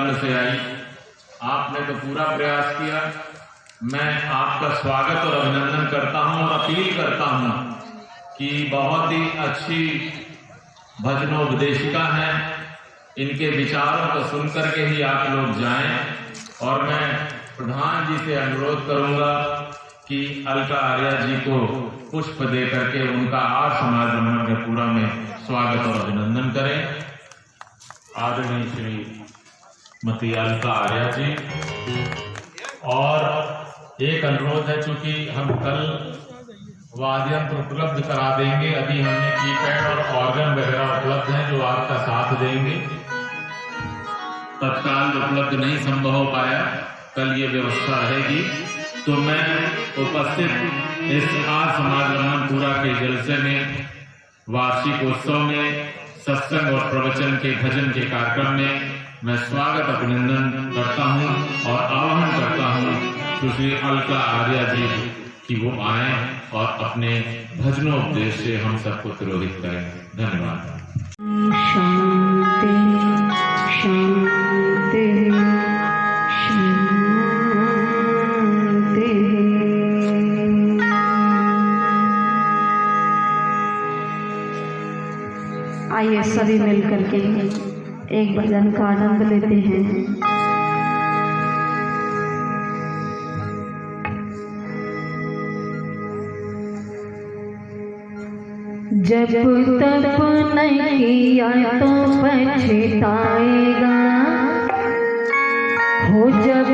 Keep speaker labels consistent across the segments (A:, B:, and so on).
A: कल से आई। आपने तो पूरा प्रयास किया। मैं आपका स्वागत और अभिनंदन करता हूं और अपील करता हूं कि बहुत ही अच्छी भजनोपदेशिका हैं, इनके विचारों को सुनकर के ही आप लोग जाएं। और मैं प्रधान जी से अनुरोध करूंगा कि अलका आर्या जी को पुष्प दे करके उनका आज समाज ब्रह्मण के पूरा में स्वागत और अभिनंदन करें। आदरणीय श्रीमती अलका आर्या जी। और एक अनुरोध है, चूंकि हम कल वाद्य यंत्र उपलब्ध करा देंगे, अभी हमने कीपैड और ऑर्गन वगैरह उपलब्ध हैं जो आपका साथ देंगे। तत्काल उपलब्ध नहीं संभव हो पाया, कल ये व्यवस्था रहेगी। तो मैं उपस्थित इस आज समाज ब्रह्मणपुरा के जलसे में, वार्षिक उत्सव में, सत्संग और प्रवचन के भजन के कार्यक्रम में मैं स्वागत अभिनंदन करता हूं और आह्वान करता हूं सुश्री अलका आर्या जी कि वो आए और अपने भजनोपदेश से हम सबको तिरोहित करें। धन्यवाद। शांति शांति शांति।
B: आइए सभी मिलकर के एक भजन का आनंद लेते हैं। जब तप नहीं किया तो पछताएगा, हो जब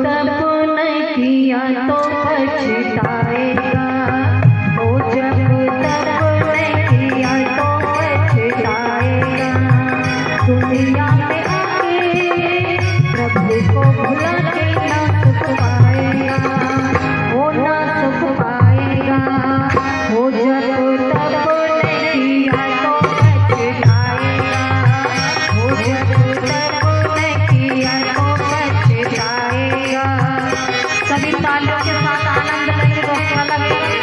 B: तप नहीं किया तो पछताएगा, हो जब तप नहीं किया तो पछताएगा। दुनिया में आके प्रभु को भुला के ना सुख पाएगा, वो ना सुख पाएगा। हो जब तप सभी तालियों के साथ आनंद लेंगे तो अच्छा लगेगा।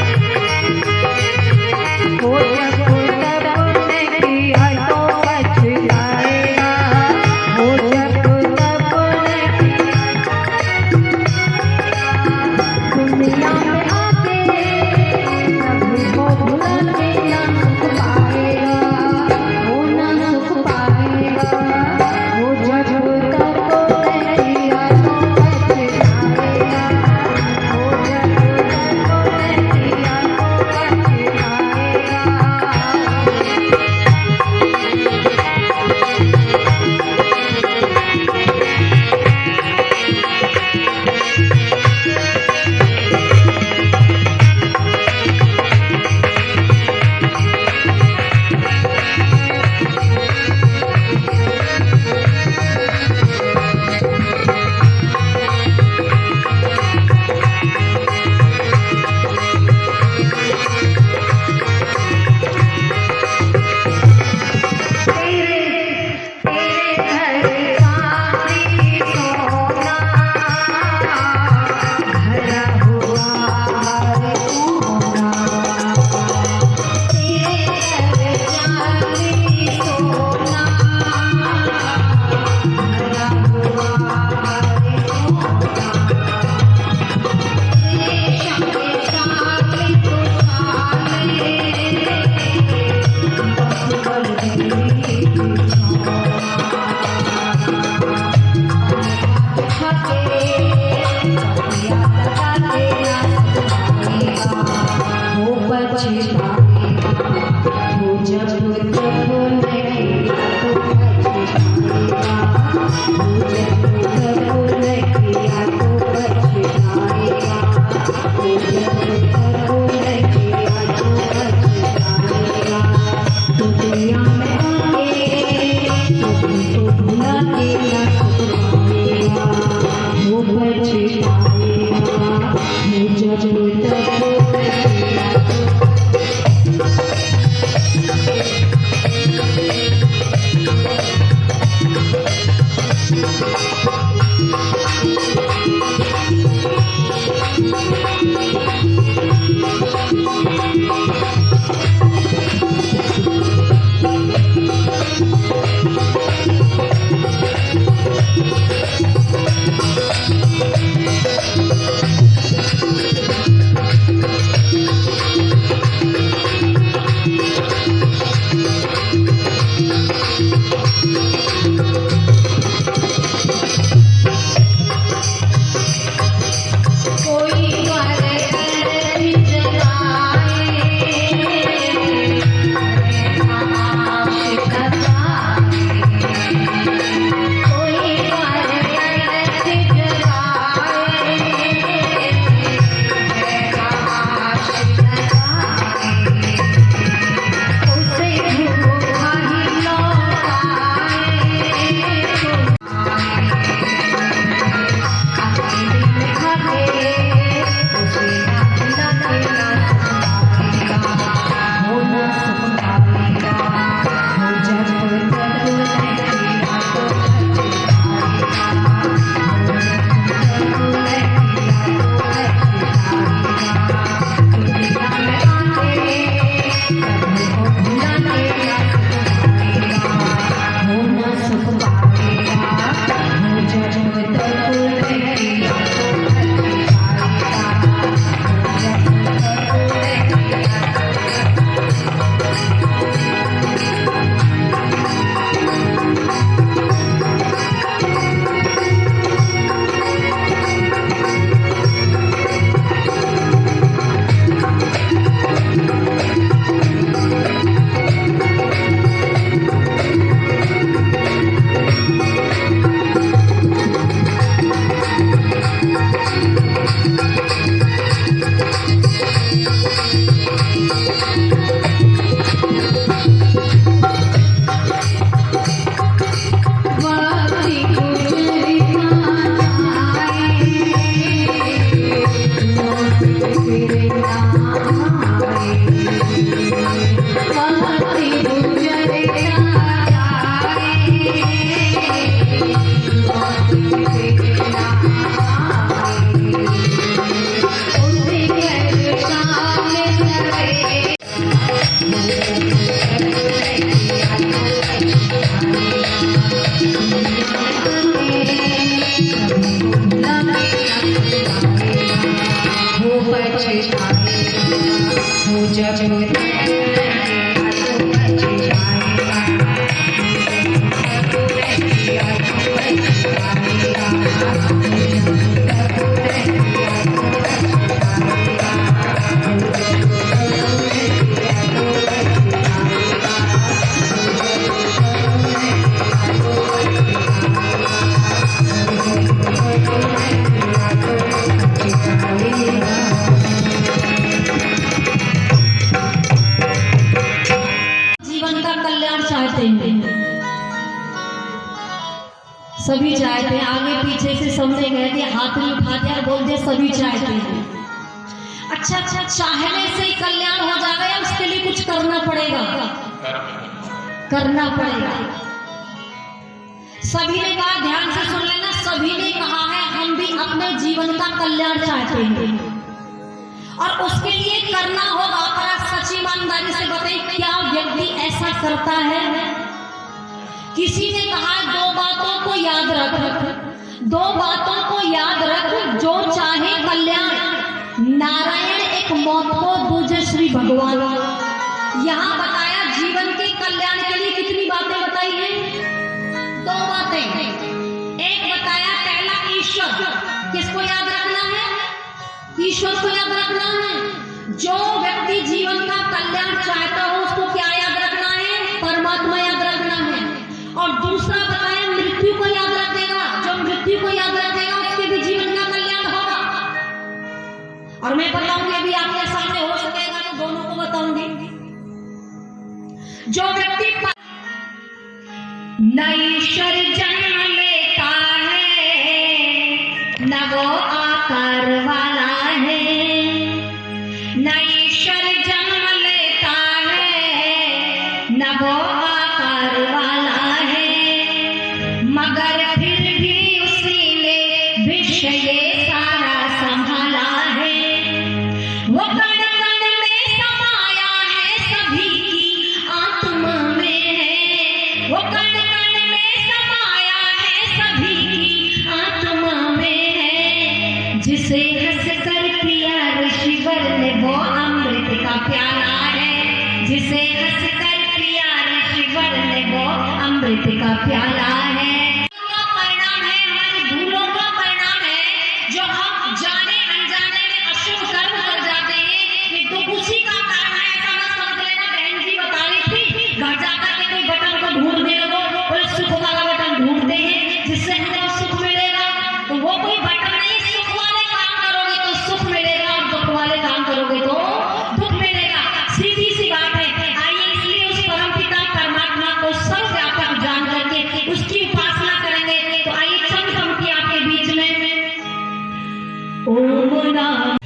B: हो जब तप नहीं किया तो पछताएगा, हो जब तप नहीं दुनिया में आके प्रभु को भुला के ना सुख पाएगा, वो ना सुख पाएगा। हो जब तप नहीं किया तो सभी चाहते हैं, आगे पीछे से सबने कह दिया, हाथ नहीं उठा दिया और बोल दिया सभी चाहते हैं। अच्छा, चाहने से ही कल्याण हो जाएगा या उसके लिए कुछ करना पड़ेगा? करना पड़ेगा। सभी ने कहा, ध्यान से सुन लेना, सभी ने कहा है हम भी अपने जीवन का कल्याण चाहते हैं और उसके लिए करना होगा। पर आप सच्ची ईमानदारी से बताइए, क्या व्यक्ति ऐसा करता है? किसी ने कहा दो बातों को याद रख, दो बातों को याद रख, जो चाहे कल्याण, नारायण एक मौत को, दूजे श्री भगवान। यहाँ बताया जीवन के कल्याण के लिए कितनी बातें बताई हैं? दो बातें। एक बताया पहला ईश्वर, किसको याद रखना है? ईश्वर को याद रखना है। जो व्यक्ति जीवन का कल्याण चाहता हो उसको क्या याद रखना है? परमात्मा याद रखना है। और दूसरा बताया मृत्यु को याद रखेगा। जो मृत्यु को याद रखेगा उसके भी जीवन का कल्याण होगा। और मैं बताऊंगी, अभी आपके सामने हो सकेगा तो दोनों को बताऊंगी। जो व्यक्ति न ईश्वर जन्म लेता है, न वो आकार वाला है, न ईश्वर जन्म लेता है, न वो आकार वाला है, मगर फिर भी उसी ने विषय सारा संभाला है। वो कण कण में समाया है, सभी की आत्मा में है। वो कण कण में समाया है, सभी की आत्मा में है। जिसे हंसकर पिया ऋषिवर ने वो अमृत का प्याला है। जिसे हंसकर पिया ऋषिवर ने वो अमृत का प्याला है। परिणाम है, हमारी भूलों का परिणाम है, जो हम जाने अनजाने में अशुभ कर्म कर जाते हैं। ये दुख उसी का कारण है, ऐसा मत समझ लेना। बहन जी बता रही थी, घर जाकर के कोई बटन को ढूंढने लगो, कोई सुख वाला बटन ढूंढते हैं जिससे हमें सुख मिलेगा। तो वो कोई बटन नहीं, सुख वाले काम करोगे तो सुख मिलेगा और दुख वाले काम करोगे तो दुख मिलेगा। सीधी सी बात है। आइए इसलिए उस परम पिता परमात्मा को सर्वव्यापक जान करके उसकी उपासना करेंगे। तो आइए चंद पंक्ति आपके बीच में। ओम नाम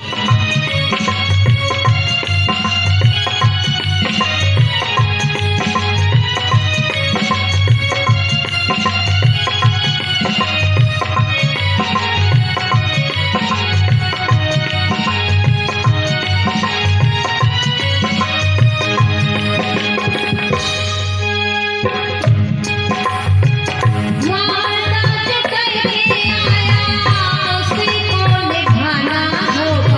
B: वादा जो करके आया उसी को निभाना होगा।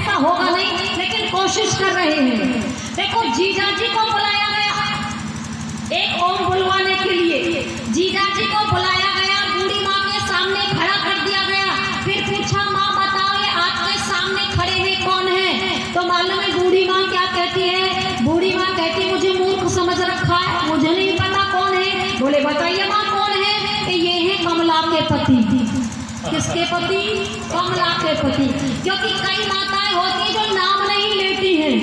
B: ऐसा होगा नहीं, लेकिन कोशिश कर रहे हैं। देखो जीजा जी को बुलाया गया, एक ओम बुलवाने के लिए जीजा जी को बुलाया गया, बूढ़ी माँ के सामने खड़ा कर दिया गया। फिर पूछा माँ बताओ ये आपके सामने खड़े हैं कौन है? तो मालूम है बूढ़ी माँ क्या कहती है? बूढ़ी माँ कहती मुझे मूर्ख समझ रखा है, मुझे नहीं पता कौन है। बोले बताइए माँ कौन है? ये है कमला के पति। किसके पति? कमला के पति। क्योंकि कई माताएं होती जो नाम नहीं लेती हैं।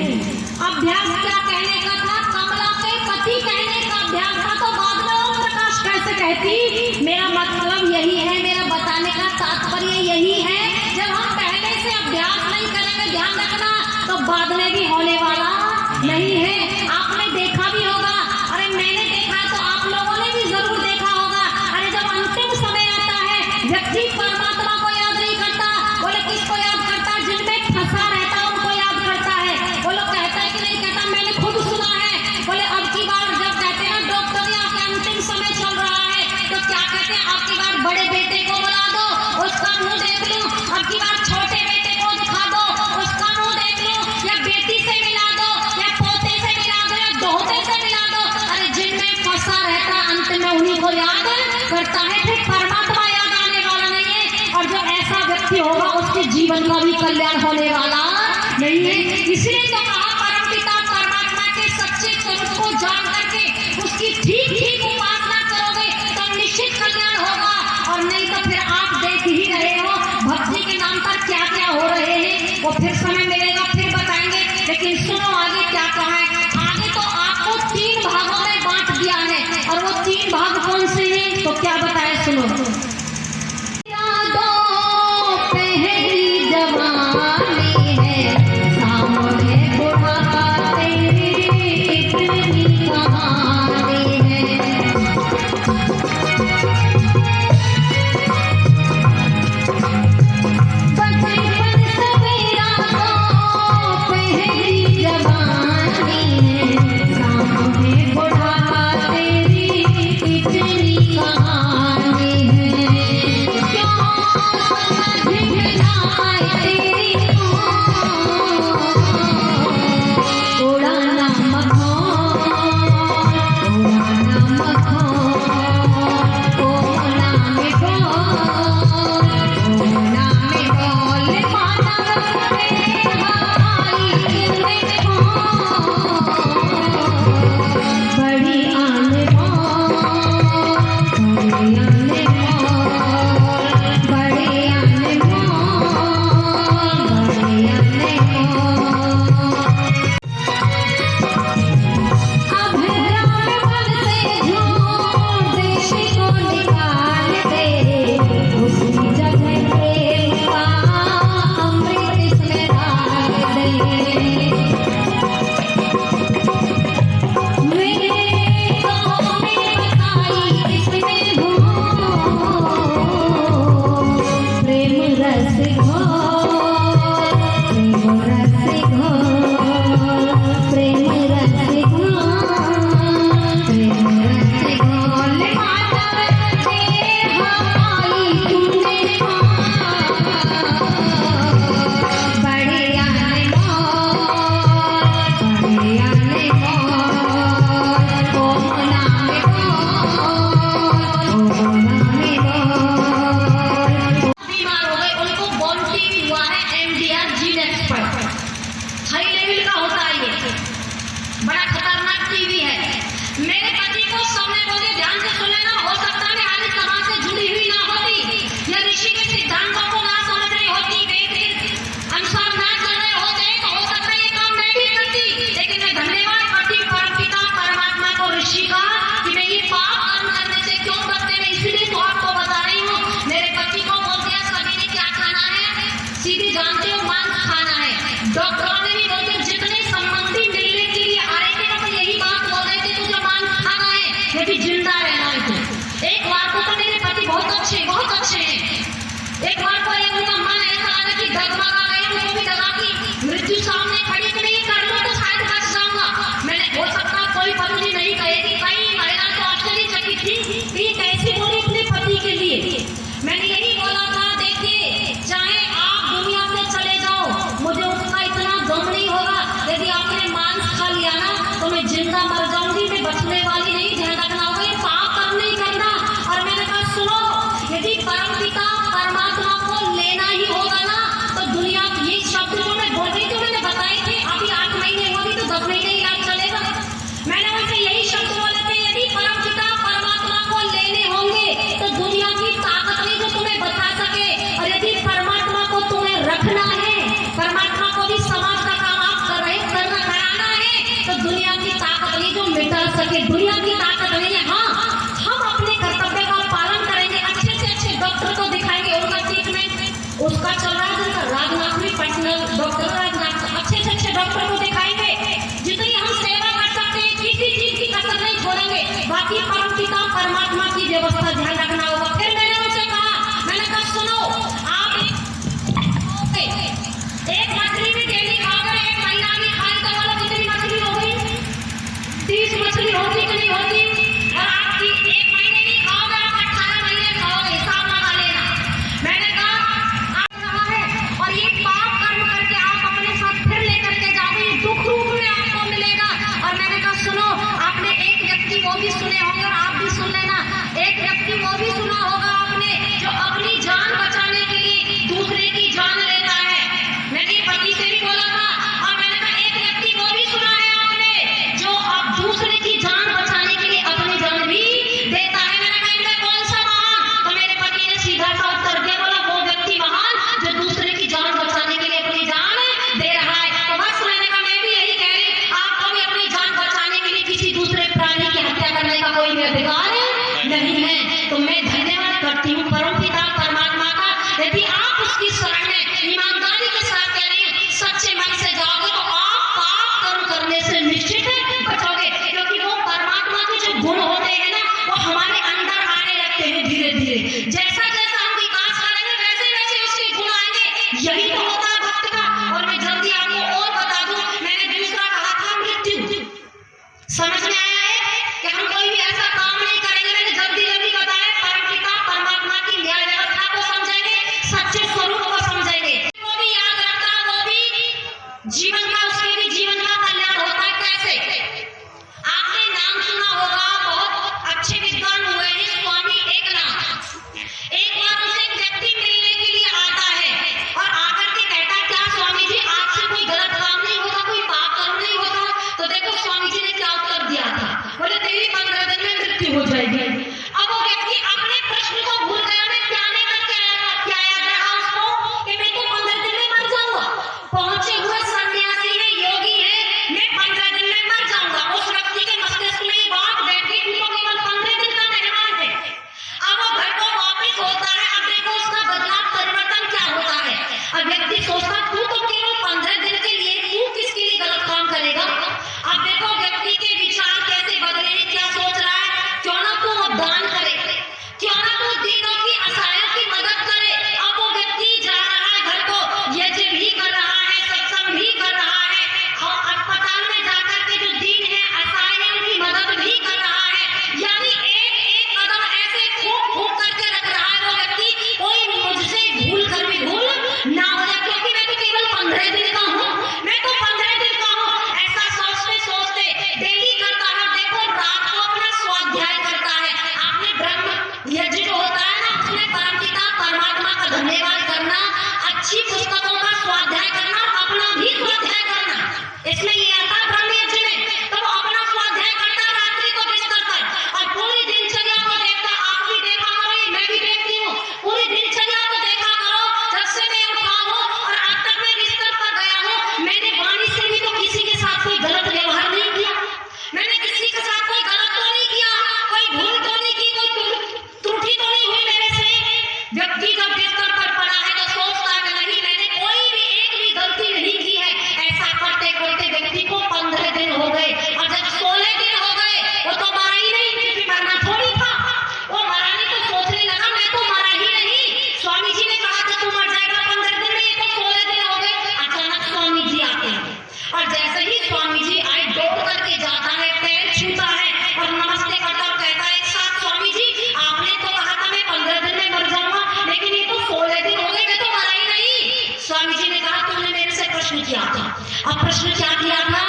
B: अभ्यास क्या कहने का था? कमला के पति कहने का अभ्यास था। तो बाद में ओम प्रकाश कैसे कहती? मेरा मतलब यही है, मेरा बताने का तात्पर्य यही है, जब हम पहले से अभ्यास नहीं करेंगे, ध्यान रखना, तो बाद में भी होने वाला नहीं है। आपने देखा भी होगा, अरे मैंने देखा तो आप लोगों ने भी जरूर देखा होगा। अरे जब अंतिम समय आता है, व्यक्ति परमात्मा को याद नहीं करता। बोले किसको याद करता? जिनमें फंसा रहता उनको याद करता है। वो लोग कहता है कि नहीं कहता? मैंने खुद सुना है। बोले अब की बार जब कहते हैं ना डॉक्टर यहाँ के अंतिम समय चल रहा है, तो क्या कहते हैं? अब की बार बड़े बेटे को बुला दो, उसका मुंह देख लो। अब की बार छोटे बेटे को दिखा दो, उसका मुंह देख लो। या बेटी से मिला दो, या पोते से मिला दो, या दोहते से मिला दो। अरे जिनमें फंसा रहता अंत में उन्हीं को याद करता है। फिर परमात्मा याद आने वाला नहीं है। और जो ऐसा व्यक्ति होगा उसके जीवन का भी कल्याण होने वाला नहीं है। इसलिए तो कहा परम पिता परमात्मा के सच्चे स्वरूप को जान करके उसकी ठीक ठीक उपासना करोगे तो निश्चित कल्याण होगा। और नहीं तो फिर आप देख ही रहे हो भक्ति के नाम पर क्या क्या हो रहे हैं। वो फिर समय मिलेगा फिर बताएंगे। लेकिन सुनो आगे क्या कहा है। आगे तो आपको 3 भागों में बांट दिया है, और वो 3 भाग कौन से हैं तो क्या बताए सुनो। यादों पहली जवानी है, सामने बुढ़ापा तेरी इतनी कहानी है। बचपन सवेरा को उसका चल रहा है राजनाथ में पर्सनल डॉक्टर राजनाथ, अच्छे डॉक्टर को दिखाएंगे। जितनी हम सेवा कर सकते हैं किसी चीज की कसर नहीं छोड़ेंगे। बाकी परमपिता परमात्मा की व्यवस्था ध्यान रखना होगा। फिर मैंने उनसे कहा सुनो, आप एक मछली भी डेली खाकर एक महीना भी खाए तो वाला कितनी मछली होगी? 30 मछली होती कि नहीं होती? और आपकी एक महीने नहीं खाओगे, आप 18 महीने खाओगे, हिसाब लगा लेना। मैंने कहा आप रहा है और ये पाप कर्म करके आप अपने साथ फिर लेकर के जाओगे, ये दुख रूप में आपको मिलेगा। और मैंने कहा सुनो, आपने एक व्यक्ति वो भी सुने होंगे और आप भी सुन लेना। एक व्यक्ति वो भी सुना होगा आपने जो अपनी जान बचाने के लिए दूसरे की जान लेता है। मैंने पति से भी बोला था। और मैंने कहा एक व्यक्ति वो भी सुना है आपने जो अब दूसरे की जान बचाने के लिए अपनी जान भी देता है। मैंने कहा इनमें कौन सा महान? तो मेरे पति ने सीधा सा उत्तर दिया, बोला वो व्यक्ति महान जो दूसरे की जान बचाने के लिए अपनी जान दे रहा है। तो बस मैंने कहा मैं भी यही कह रही, आपको भी अपनी जान बचाने के लिए किसी दूसरे प्राणी की हत्या करने का कोई भी अधिकार नहीं है। तो मैं धन्यवाद करती हूँ परमपिता परमात्मा का। यदि आप उसकी शरण में ईमानदारी के साथ करें, सच्चे मन से जाओगे तो आप पाप कर्म करने से निश्चित बचोगे। क्योंकि वो परमात्मा के जो गुण होते हैं ना, वो हमारे अंदर आने लगते हैं धीरे धीरे। जैसा जैसा हम विकास करेंगे वैसे वैसे उसके गुण आएंगे। यही तो होता है भक्त का। और मैं जल्दी आपको और बता दूं, मैंने दूसरा कहा था मृत्यु। समझ में आया है कि हम कोई भी ऐसा काम नहीं करेंगे। मैंने जल्दी बताया, परमपिता परमात्मा की न्याय व्यवस्था को समझेंगे, सच्चे स्वरूप को समझेंगे। वो भी याद रखता, वो भी जीवन का, उसके भी जीवन का कल्याण होता है। कैसे? आपने नाम सुना होगा, बहुत अच्छे विद्वान हुए हैं स्वामी एकनाथ। एक बार उनसे एक व्यक्ति मिलने के लिए आता है और आकर के कहता, क्या स्वामी जी आपसे कोई गलत काम नहीं होता, कोई पाप कर्म नहीं होता? तो देखो स्वामी जी ने क्या उत्तर दिया था। बोले तेरी 15 दिन में मृत्यु हो जाएगी। अब वो व्यक्ति अपने प्रश्न को भूल गया। मैं क्या लेकर के आया था? क्या याद रहा उसको कि मैं तो 15 दिन में मर जाऊंगा? पहुंचे हुए सन्यासी है, योगी है, मैं 15 दिन में मर जाऊंगा। उस व्यक्ति के मस्तिष्क में ये बात बैठी थी, तो केवल 15 दिन का मेहमान है। अब वो घर को वापिस होता है। अब देखो उसका बदलाव परिवर्तन क्या होता है। अब व्यक्ति सोचता तू तो केवल 15 दिन के लिए, तू किसके लिए गलत काम करेगा? अब देखो व्यक्ति के विचार कैसे बदले हैं, क्या सोच रहा है? क्यों ना तू वो दान करे, क्यों ना तू दीनों की असहायों की मदद करे। अब वो व्यक्ति जा रहा है घर को, यज्ञ भी कर रहा है, सत्संग भी कर रहा है, और अस्पताल में जाकर के जो दीन है, असहाय है, उनकी मदद भी कर रहा है। यानी एक एक कदम ऐसे फूंक करके रख रहा है वो व्यक्ति, कोई मुझसे भूल कर भी भूल ना हो जाए। क्योंकि मैं तो केवल 15 दिन का हूँ, मैं तो 15 दिन का हूँ। ऐसा सोचते सोचते डेली करता है। देखो रात को अपना स्वाध्याय करता है। आपने ब्रह्म यज्ञ जो होता है ना, उसमें परमपिता परमात्मा का धन्यवाद करना, अच्छी पुस्तकों का स्वाध्याय करना, अपना भी स्वाध्याय करना, इसमें ये आता है ब्रह्म यज्ञ में। तो वो अपना स्वाध्याय करता रात्रि को बिस्तर पर, और पूरी दिनचर्या को देखता। आप भी देखा करो, मैं भी देखती हूँ, पूरी दिनचर्या को देखा करो। जब से मैं उठा हूँ और अब तक मैं बिस्तर पर गया हूँ, मैंने वाणी से भी तो किसी के साथ कोई गलत व्यवहार नहीं किया, मैंने किसी के साथ कोई गलत तो नहीं किया, कोई भूल तो नहीं की, कोई त्रुटि तो नहीं हुई मेरे से। व्यक्ति जब बिस्तर पर पड़ा है तो सोचता है नहीं, मैंने कोई भी एक भी गलती नहीं की है। ऐसा करते करते व्यक्ति को 15 दिन हो गए, और जब 16 दिन हो गए वो तो मरा ही नहीं, क्योंकि मरना थोड़ी था। वो मरा नहीं तो सोचने लगा मैं तो मरा ही नहीं। स्वामी जी ने कहा था तू मर जाएगा 15 दिन में, ये तो 16 दिन हो गए। अचानक स्वामी जी आते हैं, और जैसे ही स्वामी जी आए, दौड़ करके जाता है, पैर छूता है और नमस्ते करता और कहता है, एक साथ स्वामी जी आपने तो कहा था मैं 15 दिन में मर जाऊंगा, लेकिन ये तो 16 दिन हो गए, मैं तो मरा ही नहीं। स्वामी जी ने कहा तुमने मेरे से प्रश्न किया था। अब प्रश्न क्या किया था?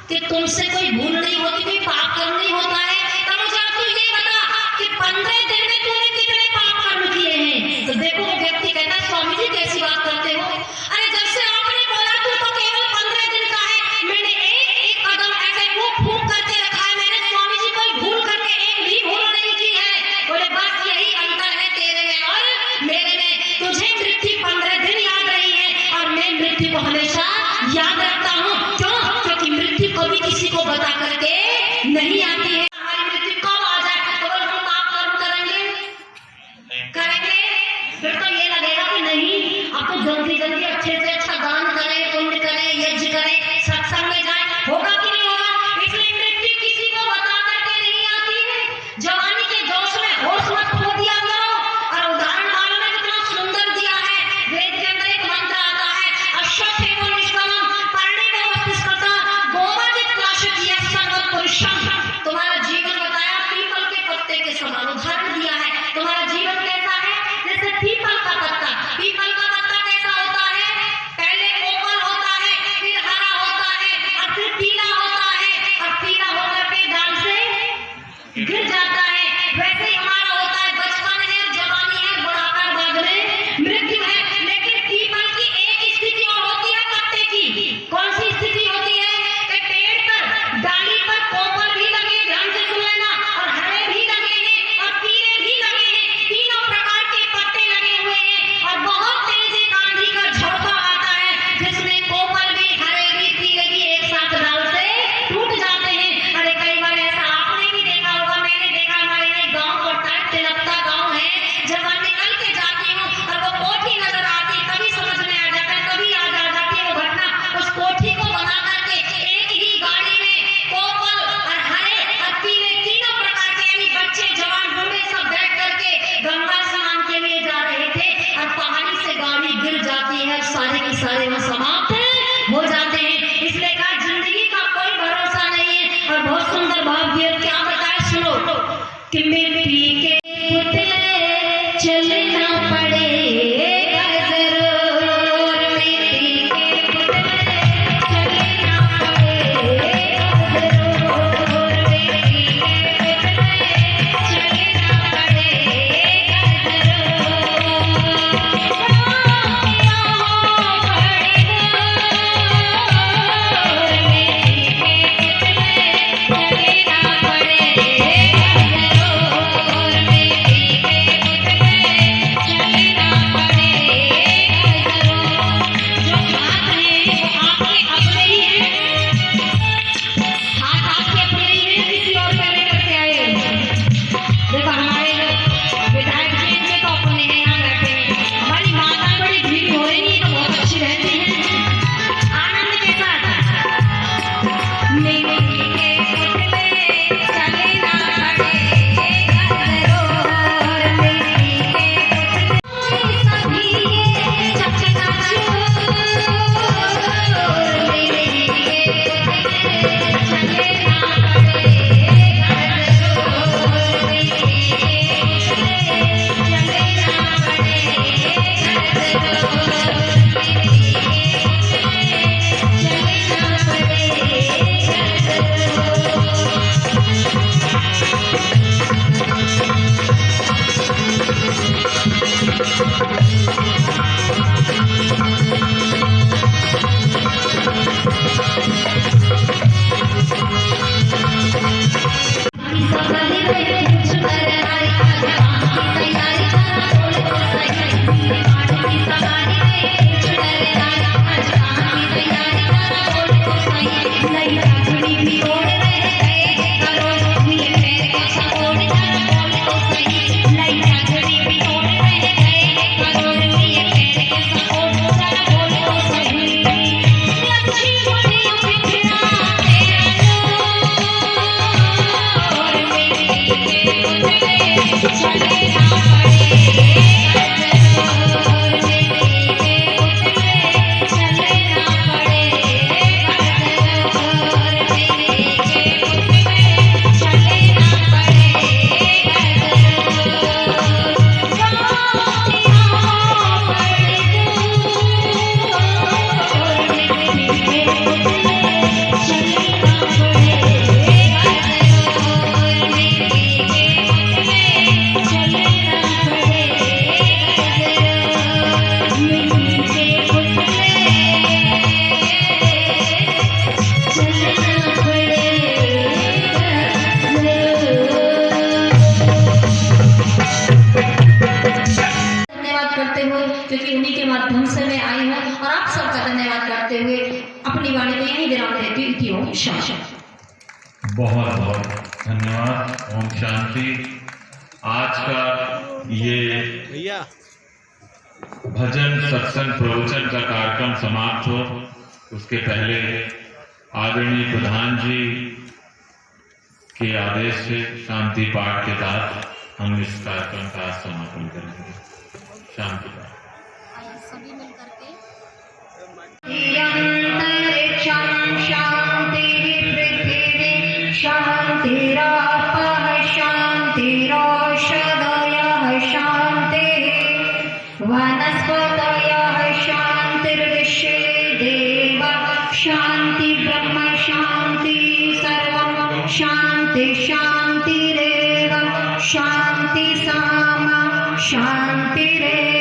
B: कि तुमसे कोई भूल नहीं होती, कोई पाप कर्म नहीं होता है। तब मुझे अब तू ये बता कि 15 दिन में तूने कितने पाप कर्म किए हैं? तो देखो वो व्यक्ति कहता है स्वामी जी कैसी बात करते हो? अरे जब से आपने बोला तू तो केवल 15 दिन का है, मैंने एक एक कदम ऐसे फूंक करके रखा है। मैंने स्वामी जी कोई भूल करके एक भी भूल नहीं की है। बोले बस यही अंतर है तेरे में और मेरे में। तुझे मृत्यु 15 दिन याद रही है और मैं मृत्यु को हमेशा याद रखता हूँ। क्यों? क्योंकि मृत्यु कभी किसी को बता करके नहीं आती है। हमारी मृत्यु कब आ जाए तो हम पाप कर्म करेंगे, फिर तो ये लगेगा कि नहीं अब तो जल्दी जल्दी अच्छे से अच्छा दान करें, पुण्य करें, यज्ञ करें, सत्संग में जाए, होगा कि नहीं होगा? इसलिए मृत्यु किसी को बता करके नहीं आती है। जवानी के जोश में होश मत खो दिया करो। और उदाहरण मालूम है कितना सुंदर दिया है। वेद के अंदर एक मंत्र आता है, अश्वत्थेनो निष्कामं परिणीतो मस्तिष्कता गोमजित नाशक यः सर्वं पुरुषं। तुम्हारा जीवन बताया पीपल के पत्ते के समान उदाहरण दिया है। तुम्हारा जीवन कैसा है? जैसे पीपल का पत्ता। पीपल का पत्ता कैसा होता है? पहले ओपल होता है, फिर हरा होता है, और फिर पीला होता है, और पीला होकर के डाल से गिर जाता है। वैसे ही हमारा होता है, बचपन है, जवानी है, बुढ़ापा, बाद में मृत्यु है। लेकिन पीपल की एक स्थिति और होती है पत्ते की। कौन सी स्थिति होती है? कि पेड़ पर डाली पर कोपल भी लगे, ध्यान से सुन लेना, और हरे भी लगे हैं और पीले भी लगे हैं, तीनों प्रकार के पत्ते लगे हुए हैं। और बहुत तेज एक आंधी का झोंका आता है जिसमें कोपल भी, हरे भी, पीले भी एक साथ डाल से टूट जाते हैं। अरे कई बार ऐसा आपने भी देखा होगा, मैंने देखा, हमारे एक गांव पड़ता है, तिलकता गांव है। जब मैं निकल के जाती हूँ और वो कोठी नजर आती है, कभी समझ में आ जाता है, कभी याद आ जाती है वो घटना। उस कोठी को बना करके एक ही गाड़ी में कोपल और हरे और पीले तीनों प्रकार के, यानी बच्चे, जवान, बूढ़े सब बैठ करके गंगा स्नान के लिए जा रहे थे, और पहाड़ी से गाड़ी गिर जाती है, सारे के सारे वहाँ समाप्त हो जाते हैं। इसलिए कहा जिंदगी का कोई भरोसा नहीं है। और बहुत सुंदर भाव दिया, क्या बताए सुनो, कि मिट्टी के पुतले चलना पड़ेगा जरूर, मिट्टी के पुतले चलना पड़ेगा जरूर, मिट्टी के पुतले चलना पड़ेगा क्योंकि उन्हीं के माध्यम से मैं आई हूँ। और आप सबका धन्यवाद करते हुए अपनी वाणी को यहीं विराम देती हूँ। शांति।
A: बहुत बहुत धन्यवाद। ओम शांति। आज का ये भजन सत्संग प्रवचन का कार्यक्रम समाप्त हो उसके पहले आदरणीय प्रधान जी के आदेश से शांति पाठ के तहत हम इस कार्यक्रम का समापन करेंगे। शांति पाठ।
C: सभी मिल करके
B: अंतरिक्षं शान्तिः पृथिवी शान्तिरापः शान्तिरोषधयः शान्तिः वनस्पतयः शान्तिर्विश्वे देवा शान्ति ब्रह्म शान्ति सर्वं शान्ति शान्तिरेव शान्ति सामा शान्तिरेव।